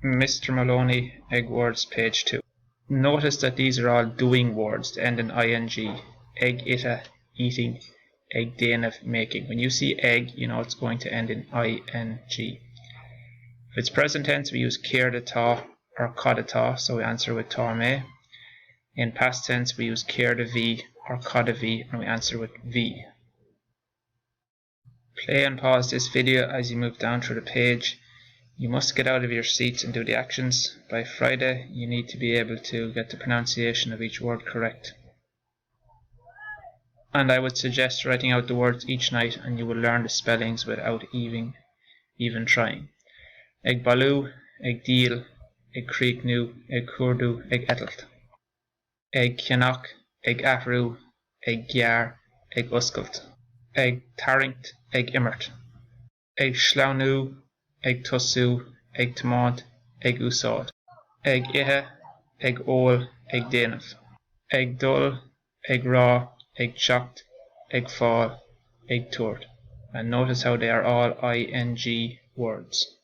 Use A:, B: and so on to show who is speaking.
A: Mr. Maloney, egg words, page 2. Notice that these are all doing words that end in ing. Egg ita, eating. Egg déanamh, making. When you see egg, you know it's going to end in ing. If it's present tense, we use céard atá or cad atá, so we answer with tá mé. In past tense, we use céard a bhí or cad a bhí, and we answer with bhí. Play and pause this video as you move down through the page. You must get out of your seats and do the actions. By Friday, you need to be able to get the pronunciation of each word correct. And I would suggest writing out the words each night, and you will learn the spellings without even trying. Ag balú, ag díal, ag críochnú, ag cuardú, ag etalt. Ag cheannach, ag athrú, ag gearr, ag oscailt. Ag tarraingt, ag immert. Ag sleamhnú, ag tosú, ag tiomáint, ag úsáid. Ag ithe, ag óil, ag déanamh. Ag dul, ag rá, ag teacht, ag fáil, ag tuairt. And notice how they are all ing words.